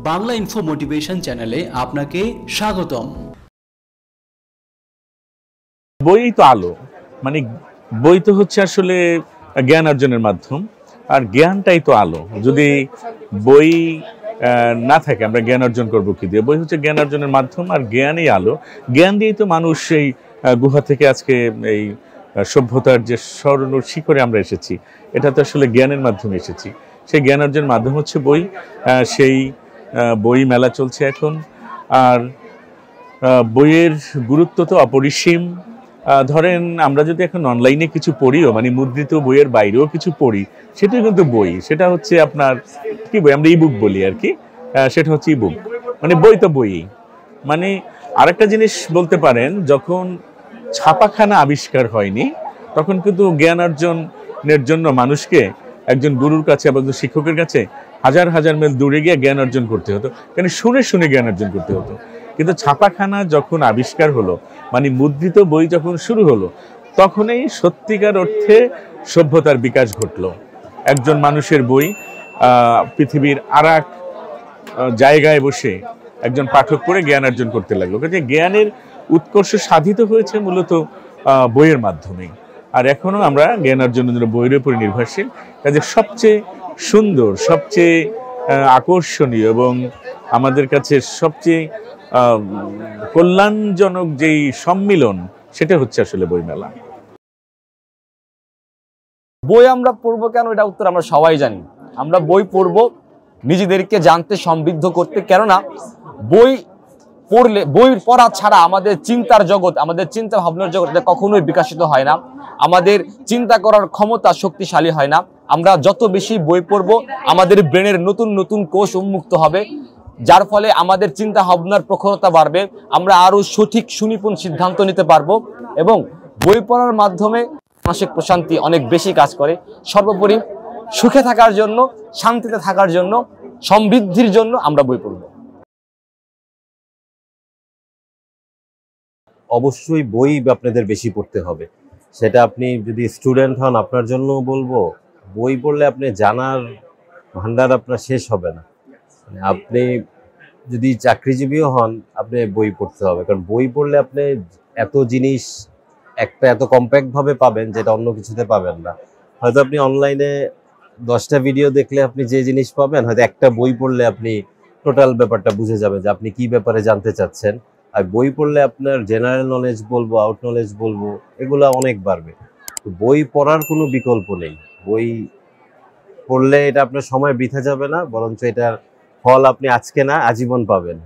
Bangla info motivation চ্যানেলে আপনাকে স্বাগতম। বই তো আলো, মানে বই তো হচ্ছে আসলে জ্ঞান অর্জনের মাধ্যম, আর জ্ঞানটাই তো আলো। যদি বই না থাকে আমরা জ্ঞান অর্জন করবো কি দিয়ে? বই হচ্ছে জ্ঞান অর্জনের মাধ্যম, আর জ্ঞানই আলো। জ্ঞান দিয়েই তো মানুষ এই গুহা থেকে আজকে এই সভ্যতার যে স্বর্ণ শিখরে আমরা এসেছি, এটা তো আসলে জ্ঞানের মাধ্যমে এসেছি। সেই জ্ঞান অর্জনের মাধ্যম হচ্ছে বই। সেই বই মেলা চলছে এখন, আর বইয়ের গুরুত্ব তো অপরিসীম। ধরেন আমরা যদি এখন অনলাইনে কিছু পড়িও, মানে মুদ্রিত বইয়ের বাইরেও কিছু পড়ি, সেটাই কিন্তু বই। সেটা হচ্ছে আপনার কি বই, আমরা ইবুক বলি আর কি, সেটা হচ্ছে ইবুক, মানে বই তো বই। মানে আরেকটা জিনিস বলতে পারেন, যখন ছাপাখানা আবিষ্কার হয়নি তখন কিন্তু জ্ঞান অর্জনের জন্য মানুষকে একজন গুরুর কাছে বা একজন শিক্ষকের কাছে হাজার হাজার মাইল দূরে গিয়ে জ্ঞান অর্জন করতে হতো, কারণ শুনে শুনে জ্ঞান অর্জন করতে হতো। কিন্তু ছাপাখানা যখন আবিষ্কার হলো, মানে মুদ্রিত বই যখন শুরু হলো, তখনই সত্যিকার অর্থে সভ্যতার বিকাশ ঘটলো। একজন মানুষের বই পৃথিবীর আর এক জায়গায় বসে একজন পাঠক পড়ে জ্ঞান অর্জন করতে লাগলো। কাজে জ্ঞানের উৎকর্ষ সাধিত হয়েছে মূলত বইয়ের মাধ্যমে। আর এখনো আমরা জ্ঞান অর্জনের জন্য বইয়ের উপর নির্ভরশীল। কাজে সবচেয়ে সুন্দর, সবচেয়ে আকর্ষণীয় এবং আমাদের কাছে সবচেয়ে কল্যাণজনক যেই সম্মিলন, সেটা হচ্ছে আসলে বইমেলা। বই আমরা পড়বো কেন, এটা উত্তর আমরা সবাই জানি। আমরা বই পড়বো নিজেদেরকে জানতে, সমৃদ্ধ করতে। কেননা বই পড়লে, বই পড়া ছাড়া আমাদের চিন্তার জগৎ, আমাদের চিন্তা ভাবনার জগৎ এটা কখনোই বিকশিত হয় না। আমাদের চিন্তা করার ক্ষমতা শক্তিশালী হয় না। আমরা যত বেশি বই পড়বো, আমাদের ব্রেনের নতুন নতুন কোষ উন্মুক্ত হবে, যার ফলে আমাদের চিন্তা ভাবনার প্রখরতা বাড়বে। আমরা আরো সঠিক সুনিপুণ সিদ্ধান্ত নিতে পারবো, এবং বই পড়ার মাধ্যমে মানসিক প্রশান্তি অনেক বেশি কাজ করে। সর্বোপরি সুখে থাকার জন্য, শান্তিতে থাকার জন্য, সমৃদ্ধির জন্য আমরা বই পড়ব। অবশ্যই বই আপনাদের বেশি পড়তে হবে। সেটা আপনি যদি স্টুডেন্ট হন, আপনার জন্য বলবো, বই পড়লে আপনি জানার ভান্ডার আপনার শেষ হবে না। আপনি যদি চাকরিজীবীও হন, আপনি বই পড়তে হবে, কারণ বই পড়লে আপনি এত জিনিস এত কম্প্যাক্টভাবে পাবেন যেটা অন্য কিছুতে পাবেন না। হয়তো আপনি অনলাইনে 10টা ভিডিও দেখলে আপনি যে জিনিস পাবেন, হয়তো একটা বই পড়লে আপনি টোটাল ব্যাপারটা বুঝে যাবেন যে আপনি কি ব্যাপারে জানতে চাচ্ছেন। আর বই পড়লে আপনার জেনারেল নলেজ বলবো, আউট নলেজ বলবো, এগুলো অনেক বাড়বে। তো বই পড়ার কোনো বিকল্প নেই। বই পড়লে এটা আপনার সময় বৃথা যাবে না, বরঞ্চ এটার ফল আপনি আজকে না আজীবন পাবেন।